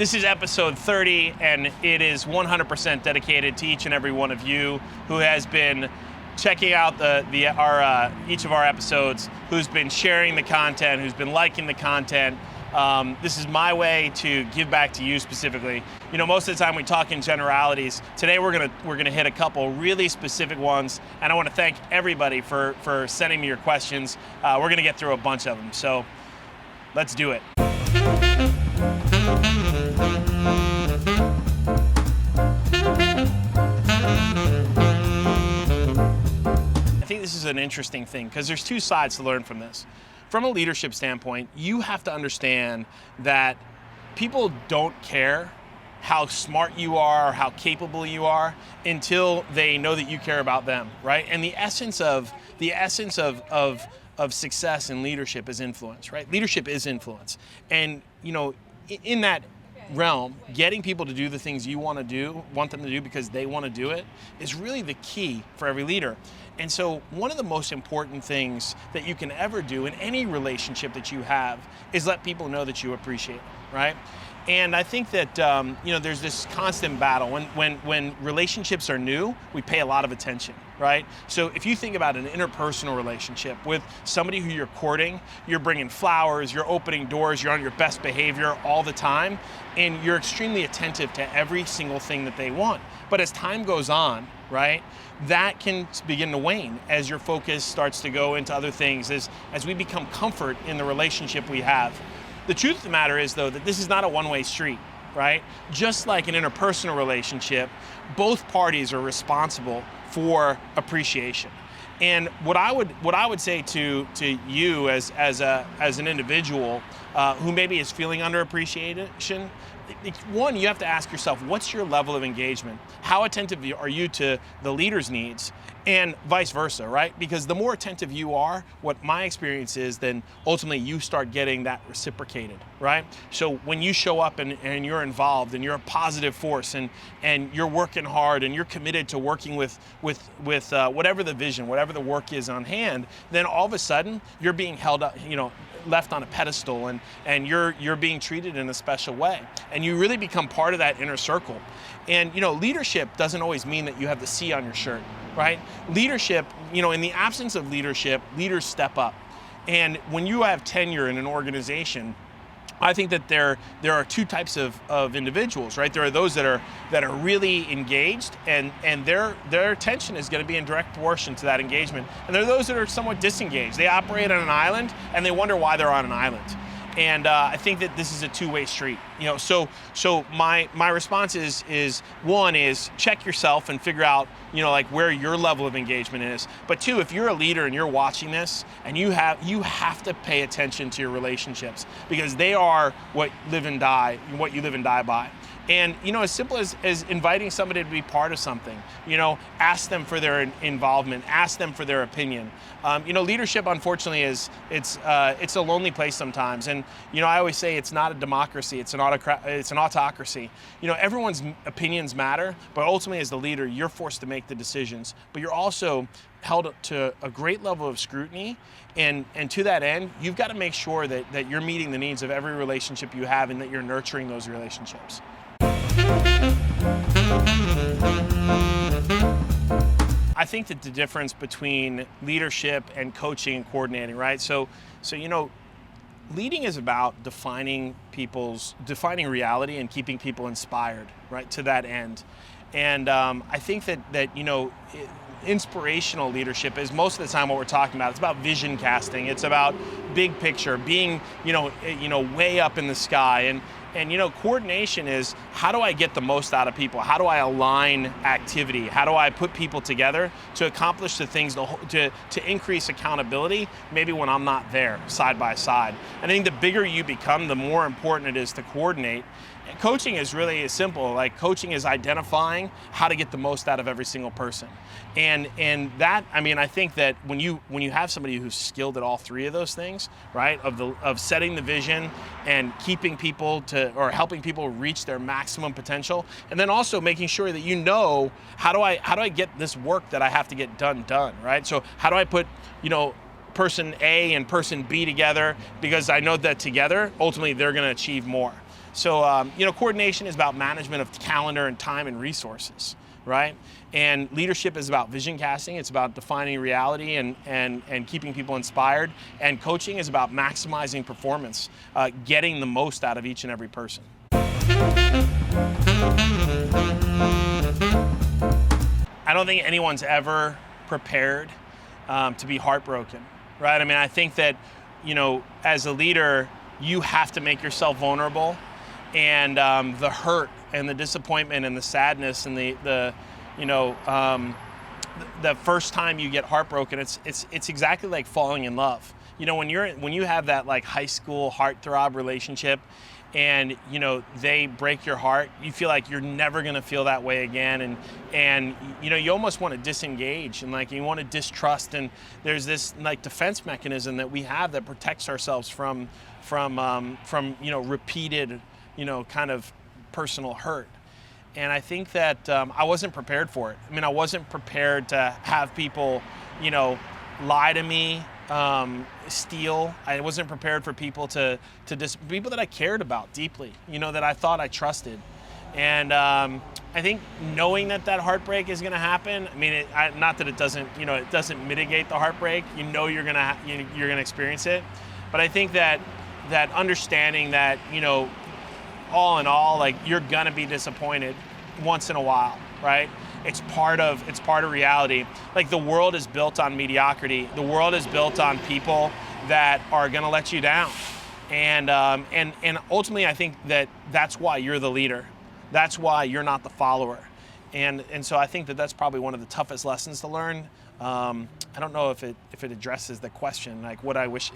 This is episode 30, and it is 100% dedicated to each and every one of you who has been checking out each of our episodes, who's been sharing the content, who's been liking the content. This is my way to give back to you specifically. You know, most of the time we talk in generalities. Today we're gonna hit a couple really specific ones, and I want to thank everybody for sending me your questions. We're gonna get through a bunch of them, so let's do it. I think this is an interesting thing because there's two sides to learn from this. From a leadership standpoint, you have to understand that people don't care how smart you are or how capable you are until they know that you care about them, right? And the essence of success in leadership is influence, right? Leadership is influence. And you know, in that realm, getting people to do the things you want them to do because they want to do it, is really the key for every leader. And so one of the most important things that you can ever do in any relationship that you have is let people know that you appreciate them, right? And I think that you know, there's this constant battle. When relationships are new, we pay a lot of attention, right? So if you think about an interpersonal relationship with somebody who you're courting, you're bringing flowers, you're opening doors, you're on your best behavior all the time, and you're extremely attentive to every single thing that they want. But as time goes on, right, that can begin to wane as your focus starts to go into other things, as we become comfort in the relationship we have. The truth of the matter is, though, that this is not a one-way street, right? Just like an interpersonal relationship, both parties are responsible for appreciation. And what I would say to you as an individual who maybe is feeling underappreciation, one, you have to ask yourself, what's your level of engagement? How attentive are you to the leader's needs? And vice versa, right? Because the more attentive you are, what my experience is, then ultimately you start getting that reciprocated, right? So when you show up and you're involved and you're a positive force and you're working hard and you're committed to working with whatever the vision, whatever the work is on hand, then all of a sudden you're being held up, you know, left on a pedestal, and you're being treated in a special way, and you really become part of that inner circle. And you know, leadership doesn't always mean that you have the C on your shirt, right? Leadership, you know, in the absence of leadership, leaders step up. And when you have tenure in an organization, I think that there are two types of individuals, right? There are those that are really engaged, and their attention is going to be in direct proportion to that engagement. And there are those that are somewhat disengaged. They operate on an island, and they wonder why they're on an island. And I think that this is a two-way street. You know, so my response is one is check yourself and figure out, you know, like where your level of engagement is. But two, if you're a leader and you're watching this, and you have to pay attention to your relationships, because they are what you live and die by. And you know, as simple as inviting somebody to be part of something, you know, ask them for their involvement, ask them for their opinion. You know, leadership, unfortunately, it's a lonely place sometimes. And you know, I always say it's not a democracy; it's an autocracy. You know, everyone's opinions matter, but ultimately, as the leader, you're forced to make the decisions. But you're also held to a great level of scrutiny, and to that end, you've got to make sure that you're meeting the needs of every relationship you have, and that you're nurturing those relationships. I think that the difference between leadership and coaching and coordinating, right? So you know, leading is about defining reality and keeping people inspired, right, to that end. And I think that you know, inspirational leadership is most of the time what we're talking about. It's about vision casting. It's about big picture, being you know way up in the sky. And you know, coordination is, how do I get the most out of people? How do I align activity? How do I put people together to accomplish the things to increase accountability, maybe when I'm not there, side by side? And I think the bigger you become, the more important it is to coordinate. And coaching is really simple. Like, coaching is identifying how to get the most out of every single person. And that, I mean, I think that when you have somebody who's skilled at all three of those things, right, of setting the vision and keeping people or helping people reach their maximum potential, and then also making sure that you know, how do I get this work that I have to get done, right? So how do I put, you know, person A and person B together, because I know that together, ultimately, they're going to achieve more. So, coordination is about management of calendar and time and resources, right? And leadership is about vision casting. It's about defining reality and keeping people inspired. And coaching is about maximizing performance, getting the most out of each and every person. I don't think anyone's ever prepared to be heartbroken, right? I mean, I think that, as a leader, you have to make yourself vulnerable, and the hurt and the disappointment and the sadness and the first time you get heartbroken, it's exactly like falling in love. When you have that like high school heartthrob relationship, and they break your heart, you feel like you're never gonna feel that way again, and you almost want to disengage, and like you want to distrust, and there's this like defense mechanism that we have that protects ourselves from repeated kind of personal hurt. And I think that I wasn't prepared for it. I mean, I wasn't prepared to have people lie to me, steal. I wasn't prepared for people people that I cared about deeply, that I thought I trusted. And I think knowing that heartbreak is going to happen. I mean, not that it doesn't, it doesn't mitigate the heartbreak. You're going to experience it. But I think that understanding that, all in all, like you're going to be disappointed once in a while, right? It's part of reality. Like the world is built on mediocrity. The world is built on people that are going to let you down. And ultimately, I think that's why you're the leader. That's why you're not the follower. And so I think that's probably one of the toughest lessons to learn. I don't know if it addresses the question, like what I wish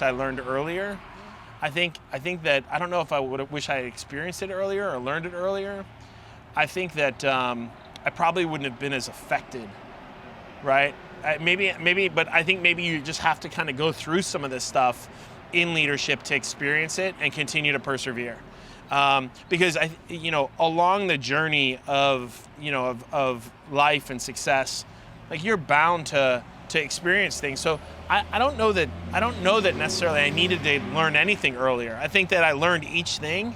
I learned earlier. I think that I don't know if I would wish I had experienced it earlier or learned it earlier. I think that I probably wouldn't have been as affected, right? Maybe, but I think maybe you just have to kind of go through some of this stuff in leadership to experience it and continue to persevere. Because along the journey of life and success, like you're bound to experience things. So I don't know that necessarily I needed to learn anything earlier. I think that I learned each thing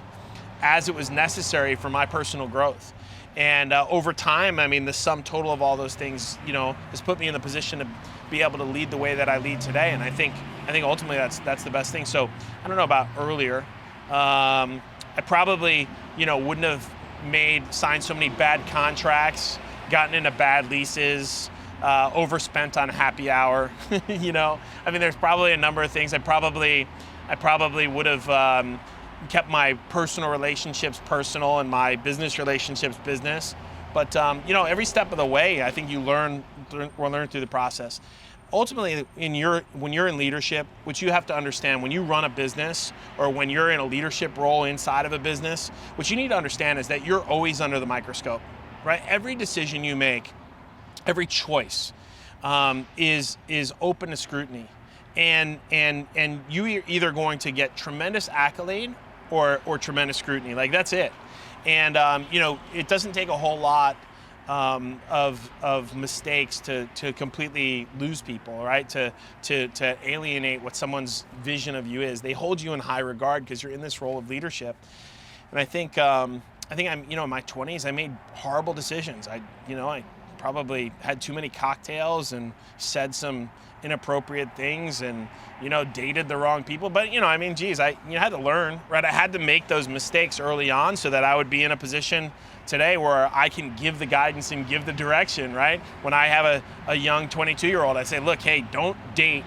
as it was necessary for my personal growth. And over time, I mean, the sum total of all those things, has put me in the position to be able to lead the way that I lead today. And I think ultimately that's the best thing. So I don't know about earlier. I probably, wouldn't have signed so many bad contracts, gotten into bad leases, overspent on happy hour. I mean, there's probably a number of things. I probably would have kept my personal relationships personal and my business relationships business. But every step of the way, I think you learn through the process. Ultimately, when you're in leadership, what you have to understand when you run a business or when you're in a leadership role inside of a business, what you need to understand is that you're always under the microscope, right? Every decision you make, every choice is open to scrutiny, and you're either going to get tremendous accolade or tremendous scrutiny. Like that's it. And it doesn't take a whole lot of mistakes to completely lose people, right? To alienate what someone's vision of you is. They hold you in high regard because you're in this role of leadership. And I think I'm in my 20s. I made horrible decisions. I probably had too many cocktails and said some inappropriate things and dated the wrong people. But I had to learn, right? I had to make those mistakes early on so that I would be in a position today where I can give the guidance and give the direction, right? When I have a young 22-year-old, I say, look, hey, don't date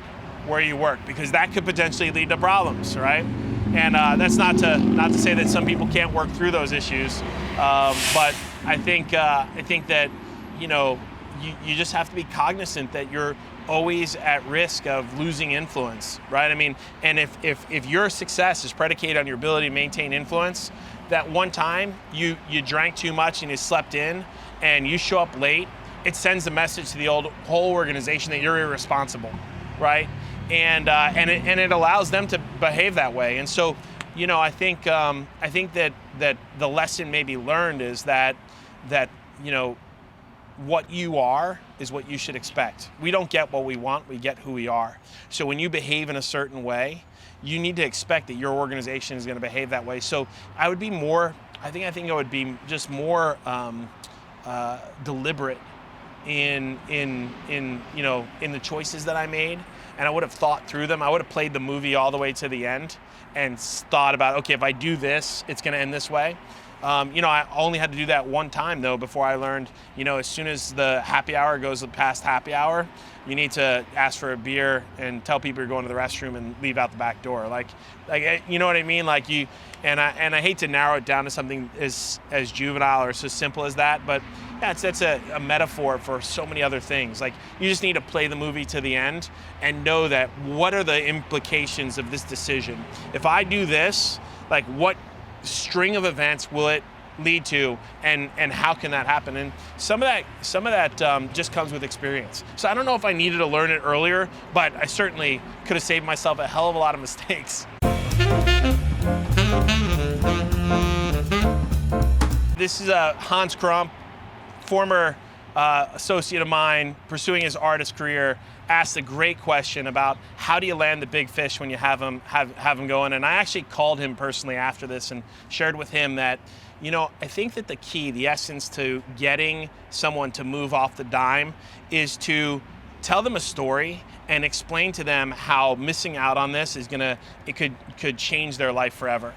where you work because that could potentially lead to problems, right? And that's not to say that some people can't work through those issues, but I think that you just have to be cognizant that you're always at risk of losing influence, right? I mean, and if your success is predicated on your ability to maintain influence, that one time you drank too much and you slept in and you show up late, it sends a message to the whole organization that you're irresponsible, right? And it allows them to behave that way. And so, I think that the lesson maybe learned is that what you are is what you should expect. We don't get what we want, we get who we are. So when you behave in a certain way, you need to expect that your organization is going to behave that way. So I would be more, I think I would be just more deliberate in the choices that I made, and I would have thought through them. I would have played the movie all the way to the end and thought about, okay, if I do this, it's going to end this way. I only had to do that one time though before I learned, as soon as the happy hour goes past happy hour, you need to ask for a beer and tell people you're going to the restroom and leave out the back door. Like you know what I mean? Like and I hate to narrow it down to something as juvenile or so simple as that, but yeah, that's a metaphor for so many other things. Like, you just need to play the movie to the end and know that what are the implications of this decision? If I do this, like, what string of events will it lead to, and how can that happen? And some of that just comes with experience. So I don't know if I needed to learn it earlier, but I certainly could have saved myself a hell of a lot of mistakes. This is Hans Crump, former associate of mine, pursuing his artist career, asked a great question about how do you land the big fish when you have them going. And I actually called him personally after this and shared with him that, I think that the key, the essence to getting someone to move off the dime is to tell them a story and explain to them how missing out on this could change their life forever.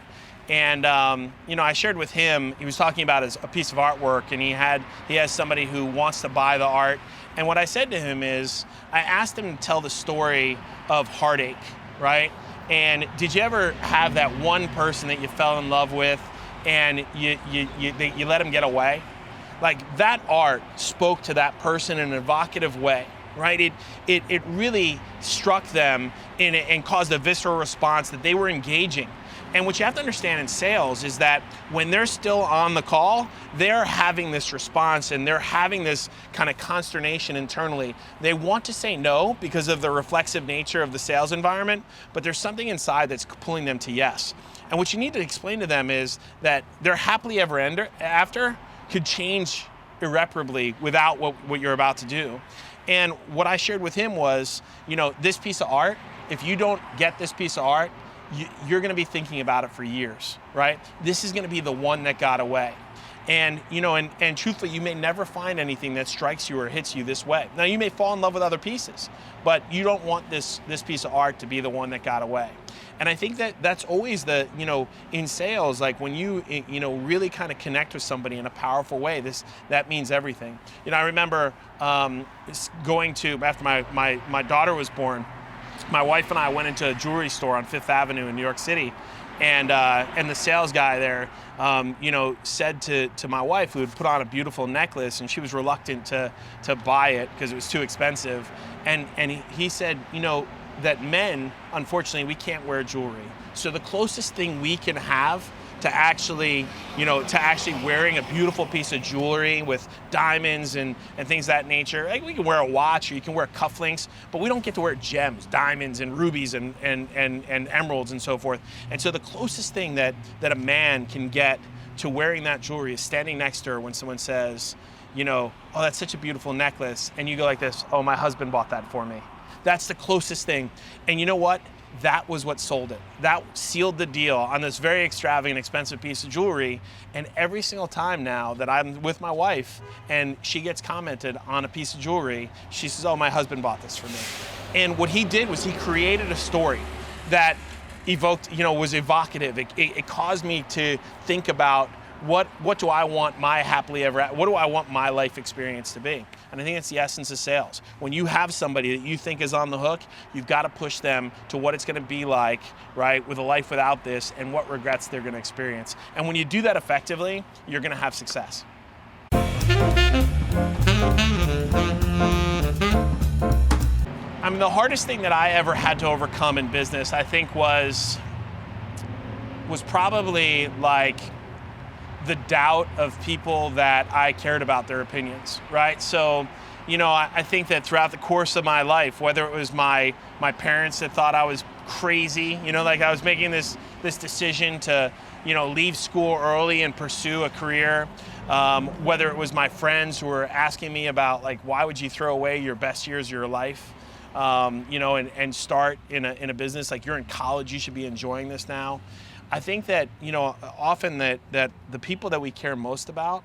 And I shared with him, he was talking about a piece of artwork, and he has somebody who wants to buy the art. And what I said to him is, I asked him to tell the story of heartache, right? And did you ever have that one person that you fell in love with and you let him get away? Like, that art spoke to that person in an evocative way, right? It really struck them and caused a visceral response that they were engaging. And what you have to understand in sales is that when they're still on the call, they're having this response and they're having this kind of consternation internally. They want to say no because of the reflexive nature of the sales environment, but there's something inside that's pulling them to yes. And what you need to explain to them is that their happily ever after could change irreparably without what you're about to do. And what I shared with him was, this piece of art, if you don't get this piece of art, you're going to be thinking about it for years, right? This is going to be the one that got away. And, and truthfully, you may never find anything that strikes you or hits you this way. Now, you may fall in love with other pieces, but you don't want this piece of art to be the one that got away. And I think that's always in sales, like when you really kind of connect with somebody in a powerful way, that means everything. I remember going to, after my daughter was born, my wife and I went into a jewelry store on Fifth Avenue in New York City, and the sales guy there, said to my wife, who had put on a beautiful necklace, and she was reluctant to buy it because it was too expensive, and he said, that men, unfortunately, we can't wear jewelry. So the closest thing we can have to actually wearing a beautiful piece of jewelry with diamonds and things of that nature. Like, we can wear a watch, or you can wear cufflinks, but we don't get to wear gems, diamonds and rubies and emeralds and so forth. And so the closest thing that a man can get to wearing that jewelry is standing next to her when someone says, oh, that's such a beautiful necklace. And you go like this, oh, my husband bought that for me. That's the closest thing. And you know what? That was what sold it. That sealed the deal on this very extravagant, expensive piece of jewelry. And every single time now that I'm with my wife and she gets commented on a piece of jewelry, she says, oh, my husband bought this for me. And what he did was he created a story that was evocative. It caused me to think about what do I want my happily ever, what do I want my life experience to be? And I think it's the essence of sales. When you have somebody that you think is on the hook, you've got to push them to what it's going to be like, right, with a life without this, and what regrets they're going to experience. And when you do that effectively, you're going to have success. I mean, the hardest thing that I ever had to overcome in business, I think, was probably like the doubt of people that I cared about their opinions, right? So, I think that throughout the course of my life, whether it was my parents that thought I was crazy, like I was making this decision to, leave school early and pursue a career, whether it was my friends who were asking me about, like, why would you throw away your best years of your life? and start in a business. Like, you're in college, you should be enjoying this now. I think that, often that the people that we care most about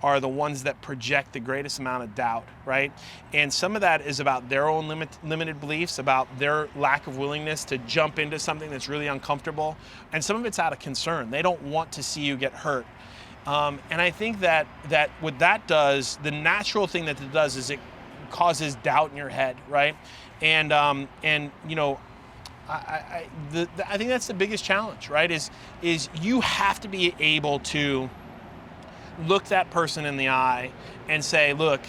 are the ones that project the greatest amount of doubt, right? And some of that is about their own limited beliefs, about their lack of willingness to jump into something that's really uncomfortable. And some of it's out of concern. They don't want to see you get hurt. And I think that what that does, the natural thing that it does is it causes doubt in your head, right? And I think that's the biggest challenge, right? Is you have to be able to look that person in the eye and say, look,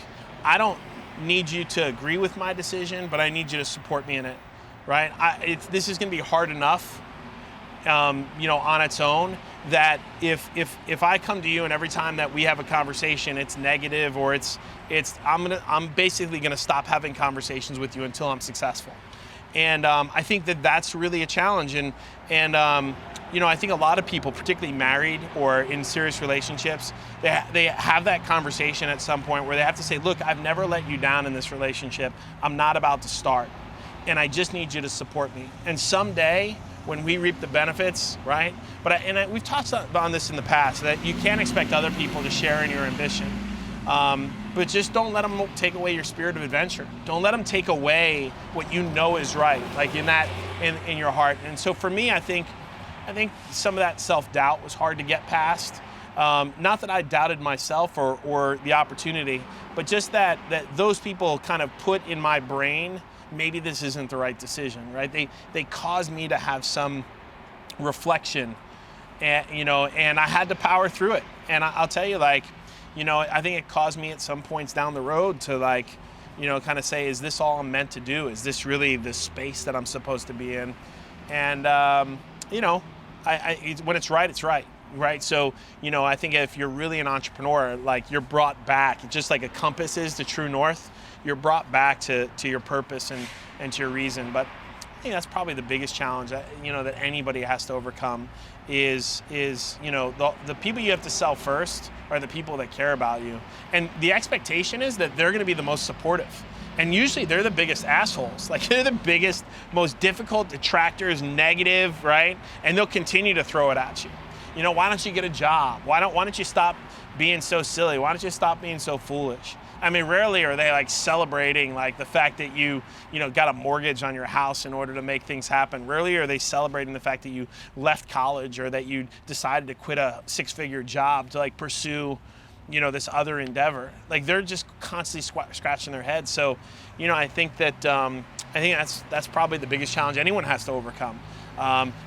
I don't need you to agree with my decision, but I need you to support me in it, right? This is going to be hard enough, on its own, that if I come to you and every time that we have a conversation it's negative, or I'm basically going to stop having conversations with you until I'm successful. And I think that that's really a challenge. And I think a lot of people, particularly married or in serious relationships, they have that conversation at some point where they have to say, look, I've never let you down in this relationship. I'm not about to start. And I just need you to support me. And someday, when we reap the benefits, right? We've talked on this in the past, that you can't expect other people to share in your ambition. But just don't let them take away your spirit of adventure. Don't let them take away what you know is right, like in your heart. And so for me, I think some of that self-doubt was hard to get past. Not that I doubted myself or the opportunity, but just that those people kind of put in my brain, maybe this isn't the right decision, right? They caused me to have some reflection, and I had to power through it. And I'll tell you, I think it caused me at some points down the road to kind of say, is this all I'm meant to do? Is this really the space that I'm supposed to be in? And, when it's right, it's right. Right. So, I think if you're really an entrepreneur, you're brought back, just like a compass is to true north, you're brought back to your purpose and to your reason. But I think that's probably the biggest challenge that anybody has to overcome is the people you have to sell first are the people that care about you. And the expectation is that they're going to be the most supportive. And usually they're the biggest assholes. They're the biggest, most difficult detractors, negative, right? And they'll continue to throw it at you. Why don't you get a job? Why don't you stop being so silly? Why don't you stop being so foolish? I mean, rarely are they celebrating the fact that you got a mortgage on your house in order to make things happen. Rarely are they celebrating the fact that you left college or that you decided to quit a six-figure job to pursue this other endeavor. They're just constantly scratching their heads. So, I think that's probably the biggest challenge anyone has to overcome.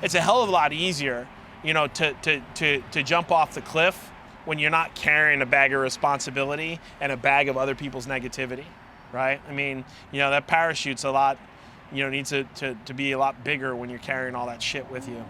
It's a hell of a lot easier to jump off the cliff when you're not carrying a bag of responsibility and a bag of other people's negativity, right? I mean, that parachute's a lot, needs to be a lot bigger when you're carrying all that shit with you.